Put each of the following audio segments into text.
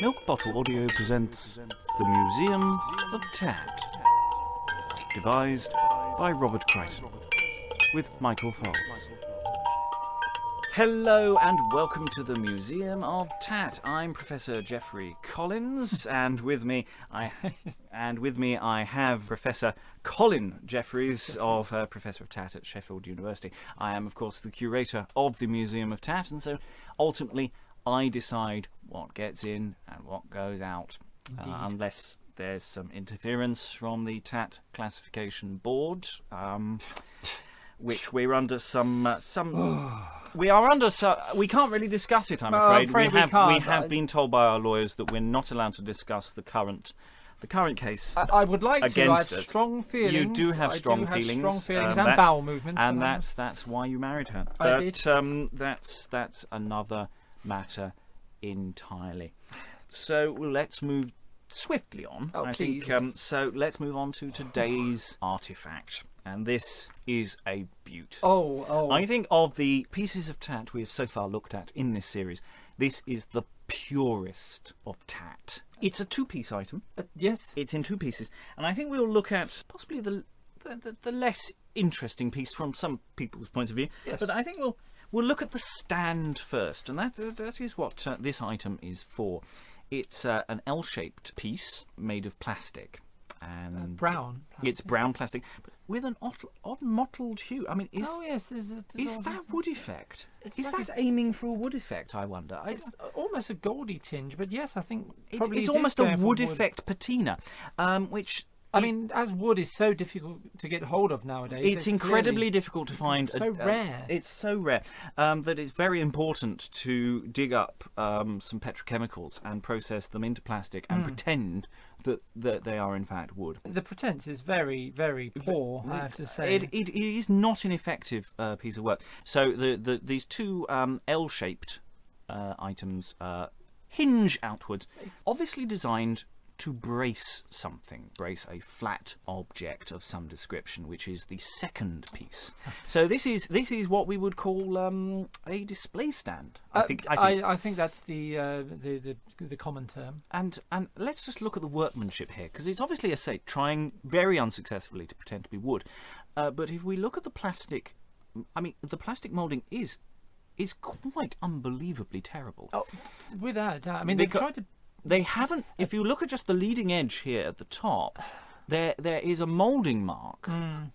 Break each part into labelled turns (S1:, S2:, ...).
S1: Milk Bottle Audio presents The Museum of Tat, devised by Robert Crichton, with Michael Fox. Hello and welcome to the Museum of Tat. I'm Professor Geoffrey Collins, and with me I have Professor Colin Jeffries, of Professor of Tat at Sheffield University. I am, of course, the curator of the Museum of Tat, and so ultimately I decide what gets in and what goes out, unless there's some interference from the Tat Classification Board, which we're under some. We are under. We can't really discuss it. I'm afraid. We have been told by our lawyers that we're not allowed to discuss the current case.
S2: I would like to. I have
S1: us.
S2: Strong feelings.
S1: You do have strong feelings,
S2: and bowel movements,
S1: and that's why you married her.
S2: I did.
S1: That's another matter entirely. So let's move swiftly on. So let's move on to today's artifact, and this is a beaut.
S2: Oh!
S1: I think of the pieces of tat we have so far looked at in this series, this is the purest of tat. It's a two-piece item.
S2: Yes,
S1: it's in two pieces, and I think we'll look at possibly the less interesting piece from some people's point of view.
S2: Yes.
S1: But I think we'll look at the stand first, and that is what this item is for. It's an L-shaped piece made of plastic, and
S2: brown. Plastic.
S1: It's brown plastic, but with an odd mottled hue. I mean, is that wood effect? Is that aiming for a wood effect? I wonder.
S2: It's almost a goldy tinge, but yes, I think
S1: it's almost a wood effect patina, which.
S2: I mean, as wood is so difficult to get hold of nowadays.
S1: It's incredibly difficult to find.
S2: So rare.
S1: It's so rare that it's very important to dig up some petrochemicals and process them into plastic and pretend that they are in fact wood.
S2: The pretense is very, very poor, I have to say.
S1: It is not an effective piece of work. So these two L-shaped items hinge outwards, obviously designed to brace a flat object of some description, which is the second piece. So this is what we would call a display stand. I think
S2: that's the common term.
S1: And let's just look at the workmanship here, because it's obviously trying very unsuccessfully to pretend to be wood. But if we look at the plastic, I mean, the plastic moulding is quite unbelievably terrible.
S2: Oh, without doubt. I mean, they've tried to.
S1: They haven't. If you look at just the leading edge here at the top, there is a moulding mark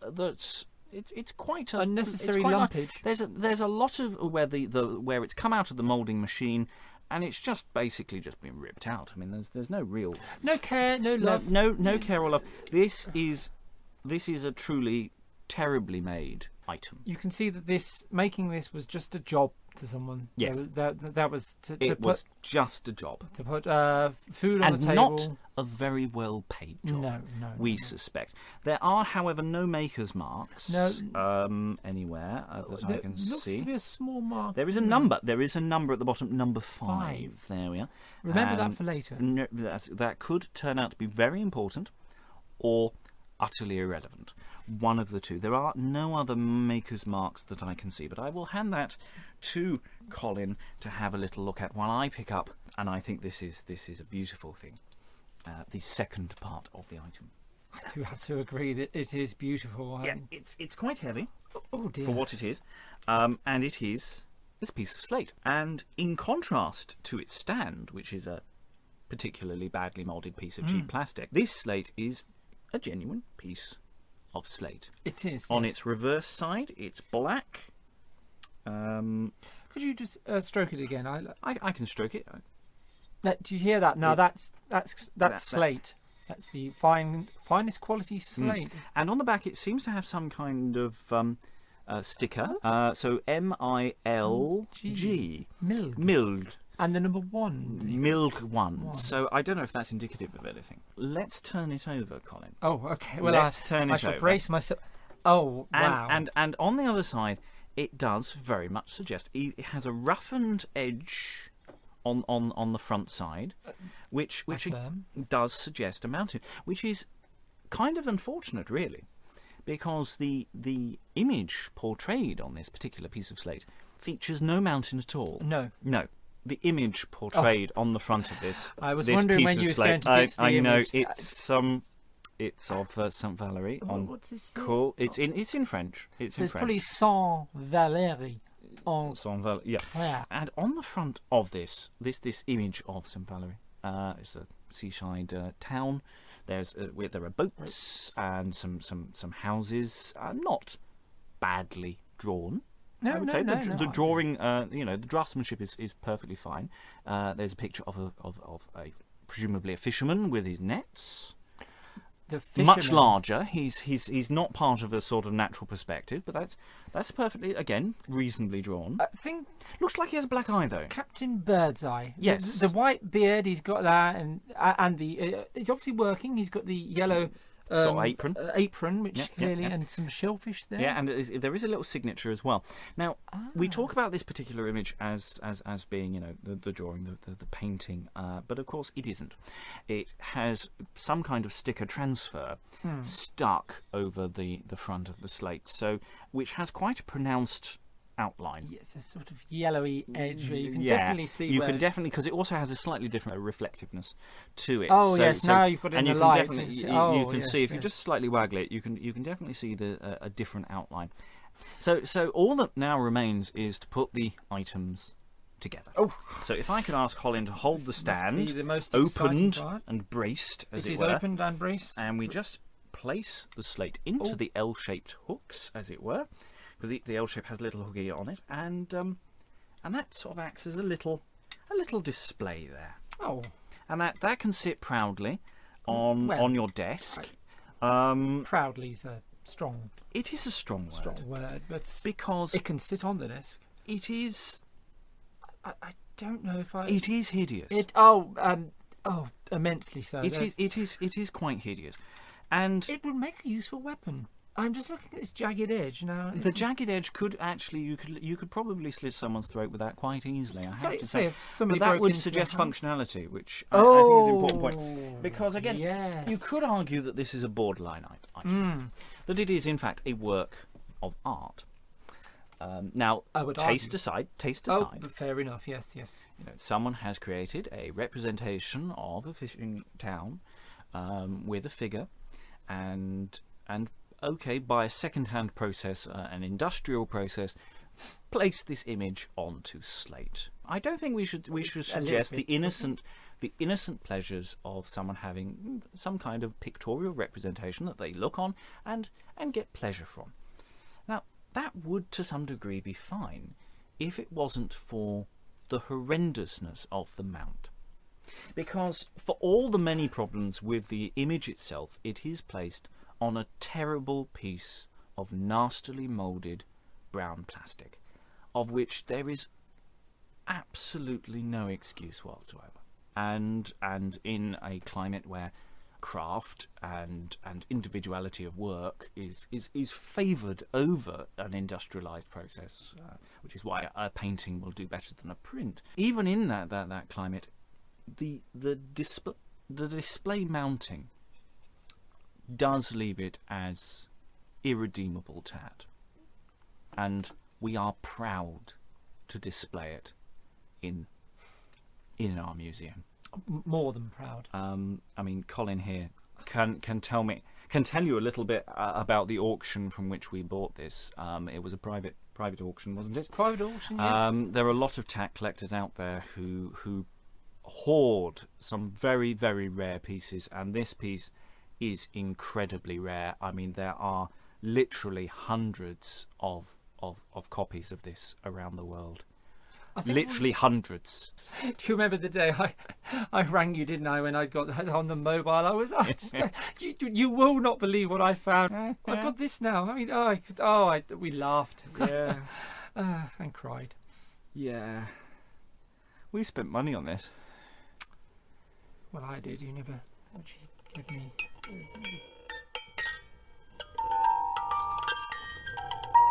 S1: that's it's quite
S2: unnecessary lumpage.
S1: There's a lot of where it's come out of the moulding machine, and it's just basically just been ripped out. I mean, there's no real
S2: care, no love,
S1: no care or love. This is a truly terribly made item.
S2: You can see that making this was just a job to someone.
S1: Yes,
S2: that was
S1: was just a job
S2: to put food on the table,
S1: and not a very well paid job.
S2: No,
S1: we suspect. There are, however, no maker's marks. Anywhere that I can see.
S2: Looks to be a small mark.
S1: There is a number. There is a number at the bottom. Number 5. There we are.
S2: Remember that for later.
S1: That could turn out to be very important, or utterly irrelevant. One of the two. There are no other maker's marks that I can see, but I will hand that to Colin to have a little look at while I pick up, and I think this is a beautiful thing. The second part of the item.
S2: I do have to agree that it is beautiful.
S1: Yeah, it's quite heavy.
S2: Oh dear.
S1: For what it is, and it is this piece of slate. And in contrast to its stand, which is a particularly badly moulded piece of cheap plastic, this slate is a genuine piece of slate.
S2: It is.
S1: On its reverse side, it's black.
S2: Could you just stroke it again?
S1: I can stroke it.
S2: Do you hear that? Now that's slate. That's the finest quality slate.
S1: And on the back, it seems to have some kind of sticker. So MILG. Mild.
S2: And the number 1.
S1: Milk 1. So I don't know if that's indicative of anything. Let's turn it over, Colin.
S2: Oh, okay. Well,
S1: let's turn it over.
S2: I shall brace myself. Oh, wow.
S1: And on the other side, it does very much suggest it has a roughened edge on the front side, which does suggest a mountain, which is kind of unfortunate, really, because the image portrayed on this particular piece of slate features no mountain at all.
S2: No.
S1: the image portrayed on the front of this.
S2: I was
S1: this
S2: wondering
S1: piece
S2: when
S1: of
S2: you was
S1: slate,
S2: going to get to the
S1: I know
S2: image.
S1: it's of Saint Valery.
S2: What's this?
S1: Cool. It's in French. It's
S2: So
S1: in
S2: it's
S1: French.
S2: probably Saint Valery.
S1: Saint Valery. Yeah.
S2: Yeah.
S1: And on the front of this image of Saint Valery, it's a seaside town. There are boats and some houses. Not badly drawn. I would say the drawing, the draftsmanship is perfectly fine. There's a picture of a presumably a fisherman with his nets.
S2: The fisherman.
S1: Much larger. He's not part of a sort of natural perspective, but that's perfectly, again, reasonably drawn.
S2: I think
S1: Looks like he has a black eye though.
S2: Captain Birdseye.
S1: Yes.
S2: The white beard. He's got that, and the he's obviously working. He's got the yellow.
S1: Sort of apron.
S2: Apron, which
S1: Yeah,
S2: clearly,
S1: yeah.
S2: and some shellfish there.
S1: Yeah, and there is a little signature as well. Now, we talk about this particular image as being, the drawing, the painting, but of course it isn't. It has some kind of sticker transfer stuck over the front of the slate, so which has quite a pronounced outline.
S2: Yes, a sort of yellowy edge where you can
S1: Yeah,
S2: definitely see.
S1: You
S2: where
S1: can definitely, because it also has a slightly different reflectiveness to it.
S2: Oh, yes, now you've got it in
S1: you
S2: the
S1: can
S2: light.
S1: definitely, you can
S2: Yes,
S1: see if you
S2: yes.
S1: just slightly waggle it, you can definitely see a different outline. So all that now remains is to put the items together.
S2: Oh.
S1: So if I could ask Colin to hold the
S2: Must
S1: stand,
S2: be the most exciting
S1: opened
S2: part.
S1: and braced, as
S2: It
S1: it
S2: is
S1: were,
S2: opened and braced.
S1: and we just place the slate into the L-shaped hooks, as it were, because the L shape has a little hooky on it, and that sort of acts as a little display there,
S2: Oh,
S1: and that can sit proudly on your desk.
S2: proudly is a strong
S1: It is a strong word,
S2: but
S1: because
S2: it can sit on the desk.
S1: it is
S2: I don't know if I.
S1: it is hideous.
S2: Immensely so.
S1: It is quite hideous, and
S2: It would make a useful weapon. I'm just looking at this jagged edge now.
S1: the jagged edge could actually you could probably slit someone's throat with that quite easily. I have to say.
S2: if somebody
S1: But that
S2: broke
S1: would
S2: into
S1: suggest
S2: your house.
S1: functionality, which I think is an important point.
S2: Oh,
S1: Because again,
S2: yes.
S1: you could argue that this is a borderline item, that it is in fact a work of art. Now,
S2: I would
S1: taste
S2: argue.
S1: aside,
S2: but fair enough. Yes.
S1: someone has created a representation of a fishing town with a figure, and okay, by a second-hand process, an industrial process, place this image onto slate. I don't think we should suggest the innocent pleasures of someone having some kind of pictorial representation that they look on and get pleasure from. Now, that would to some degree be fine if it wasn't for the horrendousness of the mount. Because for all the many problems with the image itself, it is placed on a terrible piece of nastily moulded brown plastic, of which there is absolutely no excuse whatsoever. And in a climate where craft and individuality of work is favoured over an industrialised process, which is why a painting will do better than a print. Even in that climate, the display mounting does leave it as irredeemable tat, and we are proud to display it in our museum.
S2: More than proud.
S1: I mean, Colin here can tell you a little bit about the auction from which we bought this. It was a private auction, wasn't it?
S2: Private auction, yes.
S1: There are a lot of tat collectors out there who hoard some very, very rare pieces, and this piece is incredibly rare. I mean, there are literally hundreds of copies of this around the world. Literally hundreds.
S2: Do you remember the day I rang you, didn't I, when I got that on the mobile? I was, you will not believe what I found. I've got this now. I mean, we laughed.
S1: Yeah.
S2: And cried.
S1: Yeah. We spent money on this.
S2: Well, I did. You never actually give me.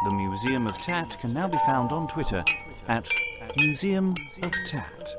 S1: The Museum of Tat can now be found on Twitter at Museum of Tat.